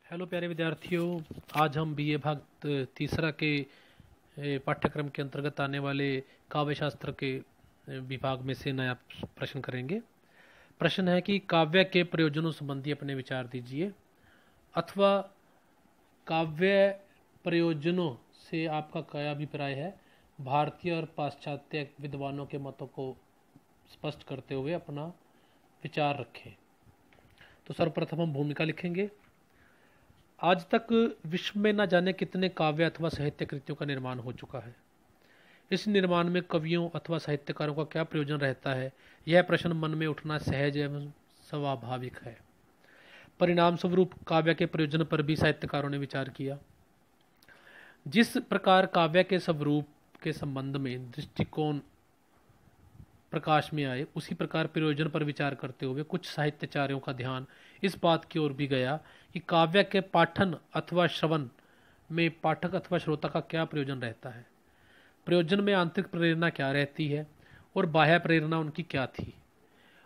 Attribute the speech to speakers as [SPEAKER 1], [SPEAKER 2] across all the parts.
[SPEAKER 1] Hello प्यारे विद्यार्थियों, आज हम बीए भाग तीसरा के पाठ्यक्रम के अंतर्गत आने वाले काव्य शास्त्र के विभाग में से नया प्रश्न करेंगे। प्रश्न है कि काव्य के प्रयोजनों संबंधी अपने विचार दीजिए, अथवा काव्य प्रयोजनों से आपका क्या अभिप्राय है। भारतीय और पाश्चात्य विद्वानों के मतों को स्पष्ट करते हुए अपना विचार रखें। तो सर्वप्रथम हम भूमिका लिखेंगे। आज तक विश्व में न जाने कितने काव्य अथवा साहित्य कृतियों का निर्माण हो चुका है। इस निर्माण में कवियों अथवा साहित्यकारों का क्या प्रयोजन रहता है, यह प्रश्न मन में उठना सहज एवं स्वाभाविक है। परिणाम स्वरूप काव्य के प्रयोजन पर भी साहित्यकारों ने विचार किया। जिस प्रकार काव्य के स्वरूप के संबंध में दृष्टिकोण प्रकाश में आए, उसी प्रकार प्रयोजन पर विचार करते हुए कुछ साहित्याचार्यों का ध्यान इस बात की ओर भी गया कि काव्य के पाठन अथवा श्रवण में पाठक अथवा श्रोता का क्या प्रयोजन रहता है, प्रयोजन में आंतरिक प्रेरणा क्या रहती है और बाह्य प्रेरणा उनकी क्या थी।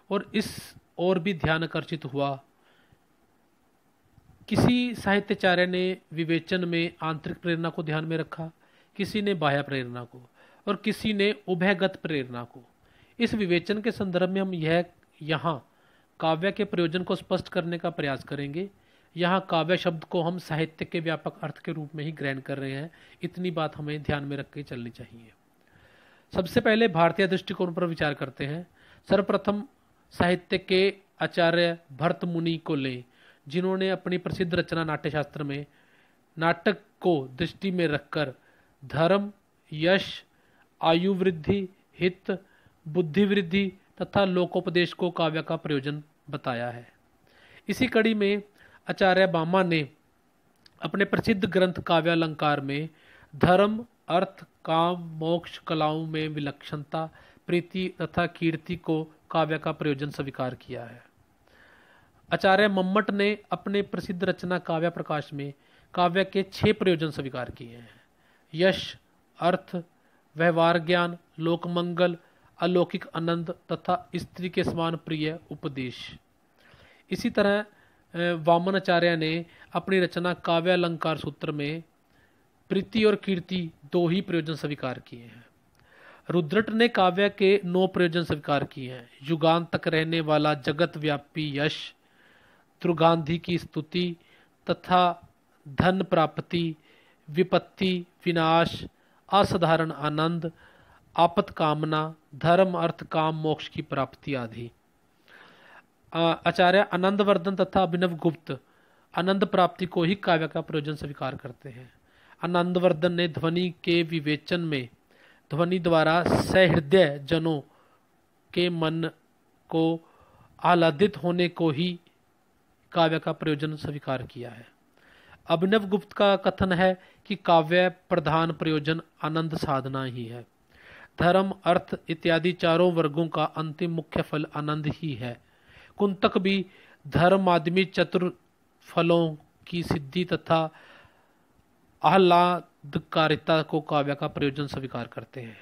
[SPEAKER 1] और इस ओर भी ध्यान आकर्षित हुआ। किसी साहित्याचार्य ने विवेचन में आंतरिक प्रेरणा को ध्यान में रखा, किसी ने बाह्य प्रेरणा को, और किसी ने उभयगत प्रेरणा को। इस विवेचन के संदर्भ में हम यहाँ काव्य के प्रयोजन को स्पष्ट करने का प्रयास करेंगे। यहाँ काव्य शब्द को हम साहित्य के व्यापक अर्थ के रूप में ही ग्रहण कर रहे हैं, इतनी बात हमें ध्यान में रख के चलनी चाहिए। सबसे पहले भारतीय दृष्टिकोण पर विचार करते हैं। सर्वप्रथम साहित्य के आचार्य भरत मुनि को लें, जिन्होंने अपनी प्रसिद्ध रचना नाट्यशास्त्र में नाटक को दृष्टि में रखकर धर्म, यश, आयु वृद्धि, हित, बुद्धि वृद्धि तथा लोकोपदेश को काव्य का प्रयोजन बताया है। इसी कड़ी में आचार्य बामा ने अपने प्रसिद्ध ग्रंथ काव्यालंकार में धर्म, अर्थ, काम, मोक्ष, कलाओं में विलक्षणता, प्रीति तथा कीर्ति को काव्य का प्रयोजन स्वीकार किया है। आचार्य मम्मट ने अपने प्रसिद्ध रचना काव्य प्रकाश में काव्य के 6 प्रयोजन स्वीकार किए हैं: यश, अर्थ, व्यवहार ज्ञान, लोकमंगल, अलौकिक आनंद तथा स्त्री के समान प्रिय उपदेश। इसी तरह वामनाचार्य ने अपनी रचना काव्यालंकार सूत्र में प्रीति और कीर्ति 2 ही प्रयोजन स्वीकार किए हैं। रुद्रट ने काव्य के 9 प्रयोजन स्वीकार किए हैं: युगांत तक रहने वाला जगत व्यापी यश, दुर्गांधी की स्तुति तथा धन प्राप्ति, विपत्ति, विनाश, असाधारण आनंद, आपत कामना, धर्म, अर्थ, काम, मोक्ष की प्राप्ति आदि। आचार्य आनंदवर्धन तथा अभिनव गुप्त आनंद प्राप्ति को ही काव्य का प्रयोजन स्वीकार करते हैं। आनंदवर्धन ने ध्वनि के विवेचन में ध्वनि द्वारा सहृदय जनों के मन को आह्लादित होने को ही काव्य का प्रयोजन स्वीकार किया है। अभिनव गुप्त का कथन है कि काव्य प्रधान प्रयोजन आनंद साधना ही है। धर्म, अर्थ इत्यादि चारों वर्गों का अंतिम मुख्य फल आनंद ही है। कुंतक भी धर्म आदमी चतुर फलों की सिद्धि तथा आह्लादकारिता को काव्य का प्रयोजन स्वीकार करते हैं।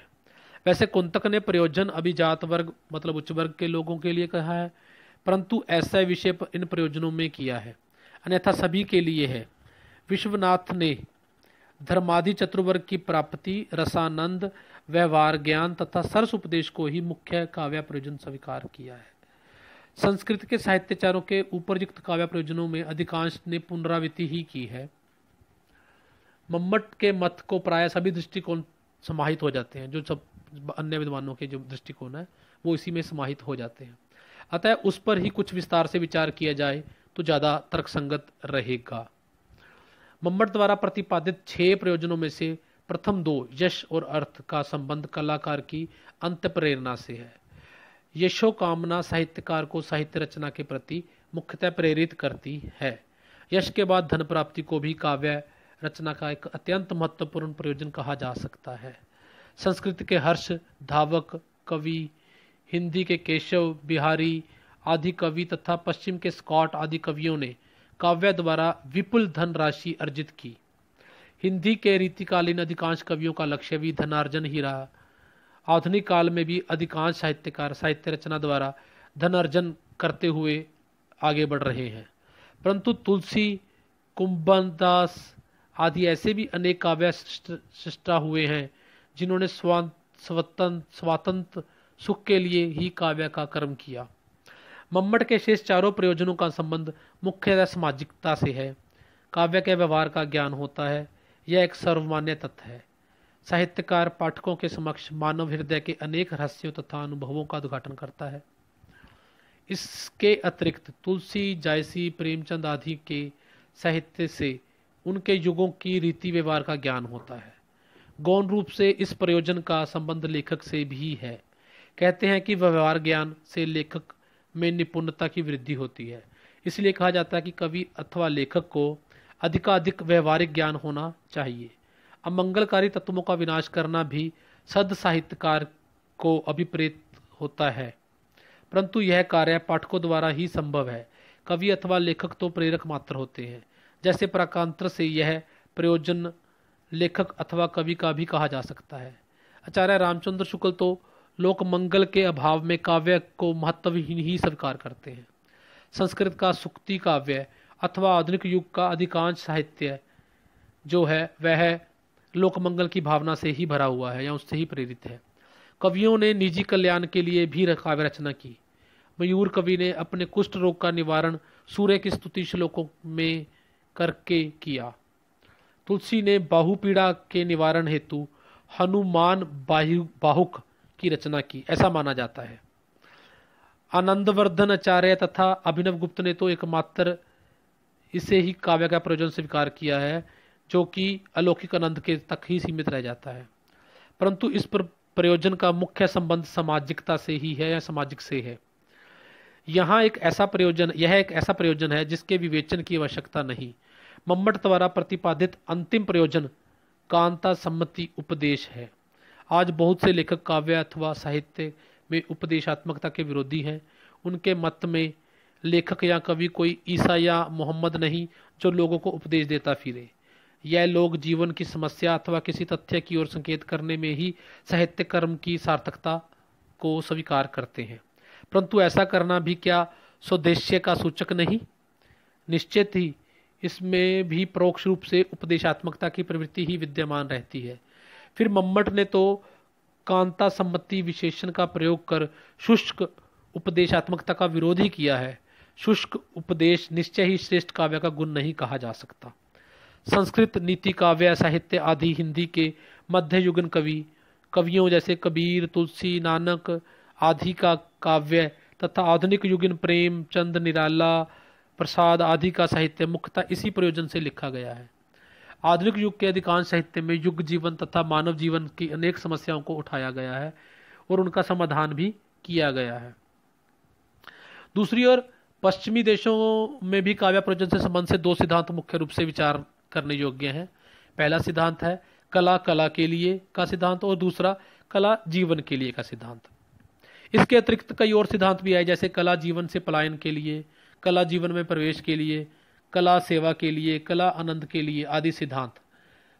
[SPEAKER 1] वैसे कुंतक ने प्रयोजन अभिजात वर्ग मतलब उच्च वर्ग के लोगों के लिए कहा है, परंतु ऐसा विषय इन प्रयोजनों में किया है, अन्यथा सभी के लिए है। विश्वनाथ ने धर्मादि चतुर्वर्ग की प्राप्ति, रसानंद, व्यवहार ज्ञान तथा सरस उपदेश को ही मुख्य काव्य प्रयोजन स्वीकार किया है। संस्कृत के साहित्यचारों के उपरयुक्त काव्य प्रयोजनों में अधिकांश ने पुनरावृत्ति ही की है। मम्मट के मत को प्राय सभी दृष्टिकोण समाहित हो जाते हैं, जो सब अन्य विद्वानों के जो दृष्टिकोण है वो इसी में समाहित हो जाते हैं। अतः उस पर ही कुछ विस्तार से विचार किया जाए तो ज्यादा तर्कसंगत रहेगा। मम्मट द्वारा प्रतिपादित 6 प्रयोजनों में से प्रथम 2 यश और अर्थ का संबंध कलाकार की अंत प्रेरणा से है। यशो कामना साहित्यकार को साहित्य रचना के प्रति मुख्यतः प्रेरित करती है। यश के बाद धन प्राप्ति को भी काव्य रचना का एक अत्यंत महत्वपूर्ण प्रयोजन कहा जा सकता है। संस्कृत के हर्ष, धावक कवि, हिंदी के केशव बिहारी आदि कवि तथा पश्चिम के स्कॉट आदि कवियों ने काव्य द्वारा विपुल धन राशि अर्जित की। हिंदी के रीतिकालीन अधिकांश कवियों का लक्ष्य भी धनार्जन ही रहा। आधुनिक काल में भी अधिकांश साहित्यकार साहित्य रचना द्वारा धन अर्जन करते हुए आगे बढ़ रहे हैं, परंतु तुलसी, कुंभनदास आदि ऐसे भी अनेक काव्य सृष्टा हुए हैं जिन्होंने स्वातंत्र सुख के लिए ही काव्य का कर्म किया। मम्मट के शेष चारों प्रयोजनों का संबंध मुख्यतः सामाजिकता से है। काव्य के व्यवहार का ज्ञान होता है, यह एक सर्वमान्य तथ्य है। साहित्यकार पाठकों के समक्ष मानव हृदय के अनेक रहस्यों तथा अनुभवों का उद्घाटन करता है। इसके अतिरिक्त तुलसी, जायसी, प्रेमचंद आदि के साहित्य से उनके युगों की रीति व्यवहार का ज्ञान होता है। गौण रूप से इस प्रयोजन का संबंध लेखक से भी है। कहते हैं कि व्यवहार ज्ञान से लेखक में निपुणता की वृद्धि होती है। इसलिए कहा जाता है कि कवि अथवा लेखक को अधिकाधिक व्यवहारिक ज्ञान होना चाहिए। अमंगलकारी तत्वों का विनाश करना भी सद साहित्यकार को अभिप्रेत होता है, परंतु यह कार्य पाठकों द्वारा ही संभव है। कवि अथवा लेखक तो प्रेरक मात्र होते हैं। जैसे प्रकारांतर से यह प्रयोजन लेखक अथवा कवि का भी कहा जा सकता है। आचार्य रामचंद्र शुक्ल तो लोक मंगल के अभाव में काव्य को महत्वहीन ही स्वीकार करते हैं। संस्कृत का सूक्ति काव्य अथवा आधुनिक युग का अधिकांश साहित्य जो है वह लोकमंगल की भावना से ही भरा हुआ है या उससे ही प्रेरित है। कवियों ने निजी कल्याण के लिए भी काव्य रचना की। मयूर कवि ने अपने कुष्ठ रोग का निवारण सूर्य की स्तुति श्लोकों में करके किया। तुलसी ने बाहुपीड़ा के निवारण हेतु हनुमान बाहुक की रचना की, ऐसा माना जाता है। आनंदवर्धन आचार्य तथा अभिनव गुप्त ने तो एकमात्र इसे ही काव्य का प्रयोजन स्वीकार किया है, जो कि अलौकिक आनंद के तक ही सीमित रह जाता है। परंतु इस प्रयोजन का मुख्य संबंध सामाजिकता से ही है या सामाजिक से है। यह एक ऐसा प्रयोजन है जिसके विवेचन की आवश्यकता नहीं। मम्मट द्वारा प्रतिपादित अंतिम प्रयोजन कांता सम्मति उपदेश है। आज बहुत से लेखक काव्य अथवा साहित्य में उपदेशात्मकता के विरोधी हैं। उनके मत में लेखक या कवि कोई ईसा या मोहम्मद नहीं जो लोगों को उपदेश देता फिरे। यह लोग जीवन की समस्या अथवा किसी तथ्य की ओर संकेत करने में ही साहित्य कर्म की सार्थकता को स्वीकार करते हैं। परंतु ऐसा करना भी क्या स्वदेश्य का सूचक नहीं? निश्चित ही इसमें भी परोक्ष रूप से उपदेशात्मकता की प्रवृत्ति ही विद्यमान रहती है। फिर मम्मट ने तो कांता सम्मति विशेषण का प्रयोग कर शुष्क उपदेशात्मकता का विरोध ही किया है। शुष्क उपदेश निश्चय ही श्रेष्ठ काव्य का गुण नहीं कहा जा सकता। संस्कृत नीति काव्य साहित्य आदि हिंदी के मध्ययुगीन कवियों जैसे कबीर, तुलसी, नानक आदि का काव्य तथा आधुनिक युगीन प्रेम चंद, निराला प्रसाद आदि का साहित्य मुख्यतः इसी प्रयोजन से लिखा गया है। आधुनिक युग के अधिकांश साहित्य में युग जीवन तथा मानव जीवन की अनेक समस्याओं को उठाया गया है और उनका समाधान भी किया गया है। दूसरी ओर पश्चिमी देशों में भी काव्य प्रयोजन से संबंध से दो सिद्धांत मुख्य रूप से विचार करने योग्य हैं। पहला सिद्धांत है कला के लिए का सिद्धांत और दूसरा कला जीवन के लिए का सिद्धांत। इसके अतिरिक्त कई और सिद्धांत भी आए, जैसे कला जीवन से पलायन के लिए, कला जीवन में प्रवेश के लिए, कला सेवा के लिए, कला आनंद के लिए आदि सिद्धांत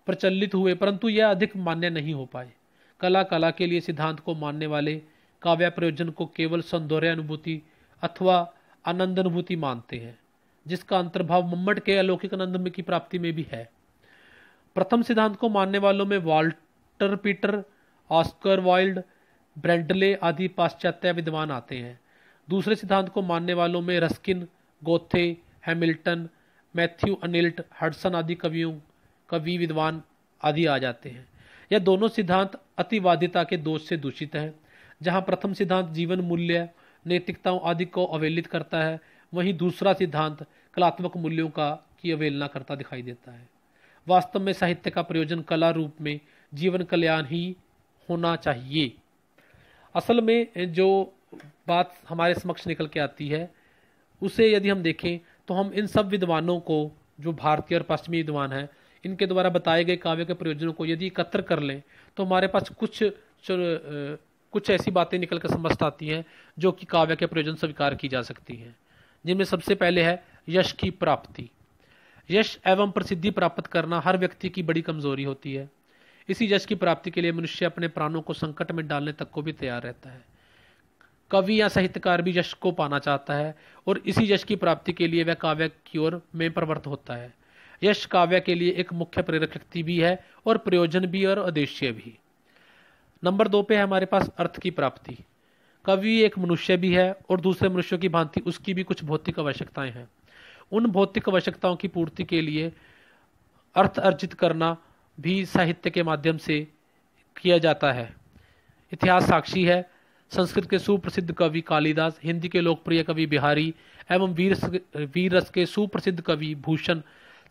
[SPEAKER 1] प्रचलित हुए, परंतु यह अधिक मान्य नहीं हो पाए। कला के लिए सिद्धांत को मानने वाले काव्य प्रयोजन को केवल सौंदर्य अनुभूति अथवा आनंद अनुभूति मानते हैं, जिसका अंतर्भाव मम्मट के अलौकिक आनंद की प्राप्ति में भी है। प्रथम सिद्धांत को मानने वालों में वाल्टर पीटर, ऑस्कर वाइल्ड, ब्रेंडले आदि पाश्चात्य विद्वान आते हैं। दूसरे सिद्धांत को मानने वालों में रस्किन, गोथे, हैमिल्टन, मैथ्यू अनिल्ट, हडसन आदि कवि विद्वान आदि आ जाते हैं। यह दोनों सिद्धांत अतिवादिता के दोष से दूषित हैं। जहां प्रथम सिद्धांत जीवन मूल्य, नैतिकताओं आदि को अवहेलित करता है, वहीं दूसरा सिद्धांत कलात्मक मूल्यों की अवहेलना करता दिखाई देता है। वास्तव में साहित्य का प्रयोजन कला रूप में जीवन कल्याण ही होना चाहिए। असल में जो बात हमारे समक्ष निकल के आती है उसे यदि हम देखें तो हम इन सब विद्वानों को, जो भारतीय और पश्चिमी विद्वान हैं, इनके द्वारा बताए गए काव्य के प्रयोजनों को यदि एकत्र कर लें तो हमारे पास कुछ ऐसी बातें निकल कर समझ आती हैं जो कि काव्य के प्रयोजन स्वीकार की जा सकती हैं। जिनमें सबसे पहले है यश की प्राप्ति। यश एवं प्रसिद्धि प्राप्त करना हर व्यक्ति की बड़ी कमजोरी होती है। इसी यश की प्राप्ति के लिए मनुष्य अपने प्राणों को संकट में डालने तक को भी तैयार रहता है। कवि या साहित्यकार भी यश को पाना चाहता है और इसी यश की प्राप्ति के लिए वह काव्य की ओर में प्रवृत्त होता है। यश काव्य के लिए एक मुख्य प्रेरक शक्ति भी है और प्रयोजन भी और उद्देश्य भी। नंबर 2 पे है हमारे पास अर्थ की प्राप्ति। कवि एक मनुष्य भी है और दूसरे मनुष्यों की भांति उसकी भी कुछ भौतिक आवश्यकताएं हैं। उन भौतिक आवश्यकताओं की पूर्ति के लिए अर्थ अर्जित करना भी साहित्य के माध्यम से किया जाता है। इतिहास साक्षी है। संस्कृत के सुप्रसिद्ध कवि कालिदास, हिंदी के लोकप्रिय कवि बिहारी एवं वीर रस के सुप्रसिद्ध कवि भूषण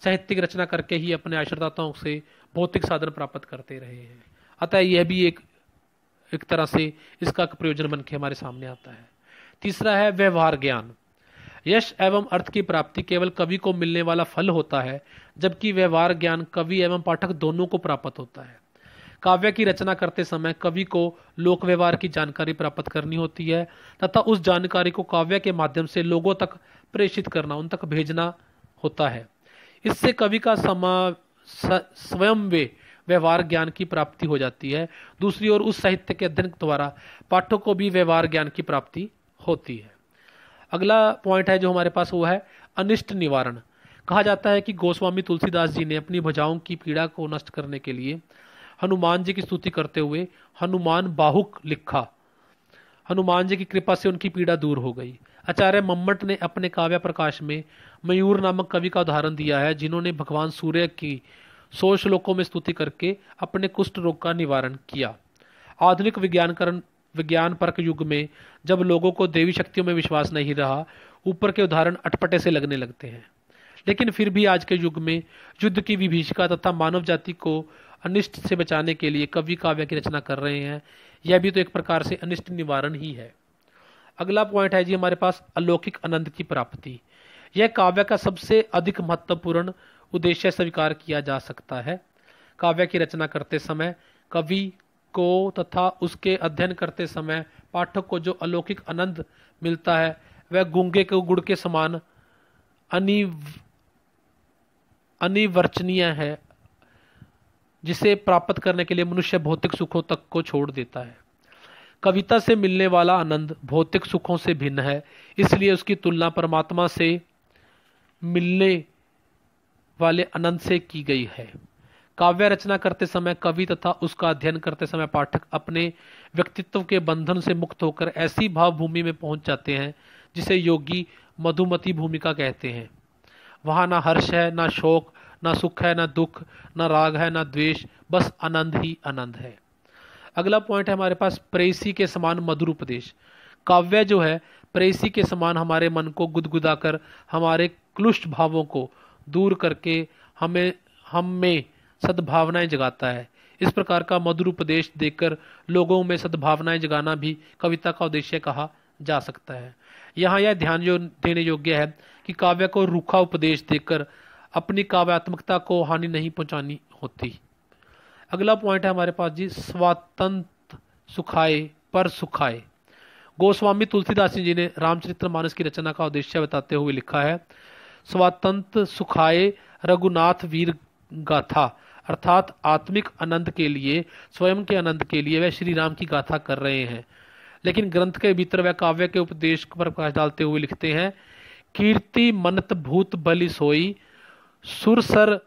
[SPEAKER 1] साहित्यिक रचना करके ही अपने आश्रितों से भौतिक साधन प्राप्त करते रहे हैं। अतः यह भी एक तरह से इसका प्रयोजन बन के हमारे सामने आता है। तीसरा है व्यवहार ज्ञान। यश एवं अर्थ की प्राप्ति केवल कवि को मिलने वाला फल होता है, जबकि व्यवहार ज्ञान कवि एवं पाठक दोनों को प्राप्त होता है। काव्य की रचना करते समय कवि को लोक व्यवहार की जानकारी प्राप्त करनी होती है तथा उस जानकारी को काव्य के माध्यम से लोगों तक प्रेषित करना, उन तक भेजना होता है। इससे कवि का स्वयं व्यवहार ज्ञान की प्राप्ति हो जाती है। दूसरी ओर उस साहित्य के अध्ययन द्वारा पाठक को भी व्यवहार ज्ञान की प्राप्ति होती है। अगला पॉइंट है जो हमारे पास वो है अनिष्ट निवारण। कहा जाता है कि गोस्वामी तुलसीदास जी ने अपनी भुजाओं की पीड़ा को नष्ट करने के लिए हनुमान जी की स्तुति करते हुए हनुमान बाहुक लिखा। हनुमान जी की कृपा से उनकी पीड़ा दूर हो गई। आचार्य मम्मट ने अपने काव्य प्रकाश में मयूर नामक कवि का उदाहरण दिया है, जिन्होंने भगवान सूर्य की 100 श्लोकों में स्तुति करके अपने कुष्ठ रोग का निवारण किया। आधुनिक विज्ञान परक युग में जब लोगों को देवी शक्तियों में विश्वास नहीं रहा, ऊपर के उदाहरण अटपटे से लगने लगते हैं। लेकिन फिर भी आज के युग में युद्ध की विभीषिका तथा मानव जाति को अनिष्ट से बचाने के लिए कवि काव्य की रचना कर रहे हैं। यह भी तो एक प्रकार से अनिष्ट निवारण ही है। अगला पॉइंट है जी हमारे पास अलौकिक आनंद की प्राप्ति। यह काव्य का सबसे अधिक महत्वपूर्ण उद्देश्य स्वीकार किया जा सकता है। काव्य की रचना करते समय कवि को तथा उसके अध्ययन करते समय पाठक को जो अलौकिक आनंद मिलता है वह गूंगे के गुड़ के समान अनिवर्चनीय है, जिसे प्राप्त करने के लिए मनुष्य भौतिक सुखों तक को छोड़ देता है। कविता से मिलने वाला आनंद भौतिक सुखों से भिन्न है, इसलिए उसकी तुलना परमात्मा से मिलने वाले आनंद से की गई है। काव्य रचना करते समय कवि तथा उसका अध्ययन करते समय पाठक अपने व्यक्तित्व के बंधन से मुक्त होकर ऐसी भाव भूमि में पहुंच जाते हैं जिसे योगी मधुमती भूमिका कहते हैं। वहां ना हर्ष है, ना शोक, ना सुख है, ना दुख, ना राग है, ना द्वेष, बस आनंद ही आनंद है। अगला पॉइंट है हमारे पास प्रेयसी के समान मधुर उपदेश। काव्य जो है प्रेयसी के समान हमारे मन को गुदगुदाकर हमारे क्लुष्ट भावों को दूर करके हम में सद्भावनाएं जगाता है। इस प्रकार का मधुर उपदेश देकर लोगों में सद्भावनाएं जगाना भी कविता का उद्देश्य कहा जा सकता है। यहाँ यह ध्यान देने योग्य है कि काव्य को रूखा उपदेश देकर अपनी काव्यात्मकता को हानि नहीं पहुंचानी होती। अगला पॉइंट है हमारे पास जी स्वातंत्र सुखाए पर सुखाए। गोस्वामी तुलसीदास जी ने रामचरितमानस की रचना का उद्देश्य बताते हुए लिखा है, स्वातंत्र सुखाए रघुनाथ वीर गाथा, अर्थात आत्मिक आनंद के लिए, स्वयं के आनंद के लिए वह श्री राम की गाथा कर रहे हैं। लेकिन ग्रंथ के भीतर वह काव्य के उपदेश पर प्रकाश डालते हुए लिखते हैं, कीर्ति मनत भूत बलि सोई, सुरसर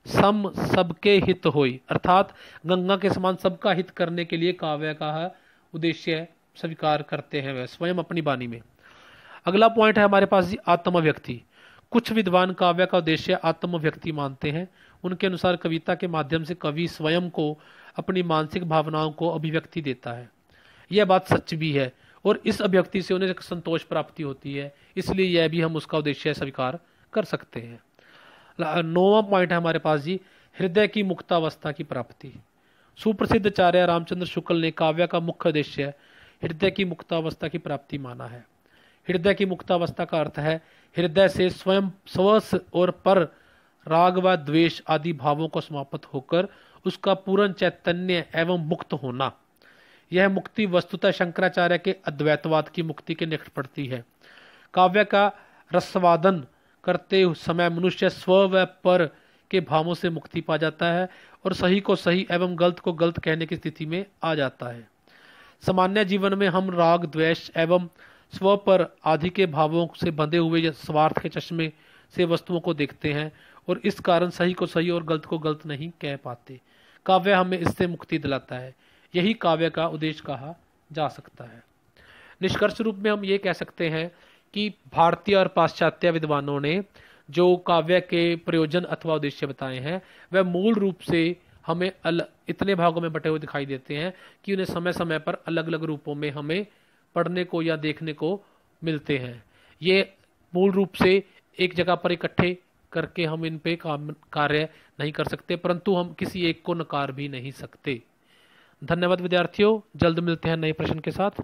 [SPEAKER 1] सम सबके हित होई, अर्थात गंगा के समान सबका हित करने के लिए काव्य का उद्देश्य स्वीकार करते हैं वह स्वयं अपनी वाणी में। अगला पॉइंट है हमारे पास जी आत्मव्यक्ति। कुछ विद्वान काव्य का उद्देश्य आत्मव्यक्ति मानते हैं। उनके अनुसार कविता के माध्यम से कवि स्वयं को अपनी मानसिक भावनाओं को अभिव्यक्ति देता है। यह बात सच भी है और इस अभिव्यक्ति से उन्हें संतोष प्राप्ति होती है, इसलिए यह भी हम उसका उद्देश्य स्वीकार कर सकते हैं। 9वां पॉइंट है हमारे पास जी हृदय की मुक्तावस्था की प्राप्ति। सुप्रसिद्ध आचार्य रामचंद्र शुक्ल ने काव्य का मुख्य उद्देश्य हृदय की मुक्तावस्था की प्राप्ति माना है। हृदय की मुक्तावस्था का अर्थ है हृदय से स्वयं स्व और पर राग व द्वेष आदि भावों को समाप्त होकर उसका पूर्ण चैतन्य एवं मुक्त होना। यह मुक्ति वस्तुतः शंकराचार्य के अद्वैतवाद की मुक्ति के निकट पड़ती है। काव्य का रसवादन करते समय मनुष्य स्व व पर के भावों से मुक्ति पा जाता है और सही को सही एवं गलत को गलत कहने की स्थिति में आ जाता है। सामान्य जीवन में हम राग द्वेष एवं स्व पर आदि के भावों से बंधे हुए स्वार्थ के चश्मे से वस्तुओं को देखते हैं और इस कारण सही को सही और गलत को गलत नहीं कह पाते। काव्य हमें इससे मुक्ति दिलाता है, यही काव्य का उद्देश्य कहा जा सकता है। निष्कर्ष रूप में हम ये कह सकते हैं कि भारतीय और पाश्चात्य विद्वानों ने जो काव्य के प्रयोजन अथवा उद्देश्य बताए हैं वह मूल रूप से हमें इतने भागों में बटे हुए दिखाई देते हैं कि उन्हें समय समय पर अलग अलग रूपों में हमें पढ़ने को या देखने को मिलते हैं। ये मूल रूप से एक जगह पर इकट्ठे करके हम इन पे कार्य नहीं कर सकते, परंतु हम किसी एक को नकार भी नहीं सकते। धन्यवाद विद्यार्थियों, जल्द मिलते हैं नए प्रश्न के साथ।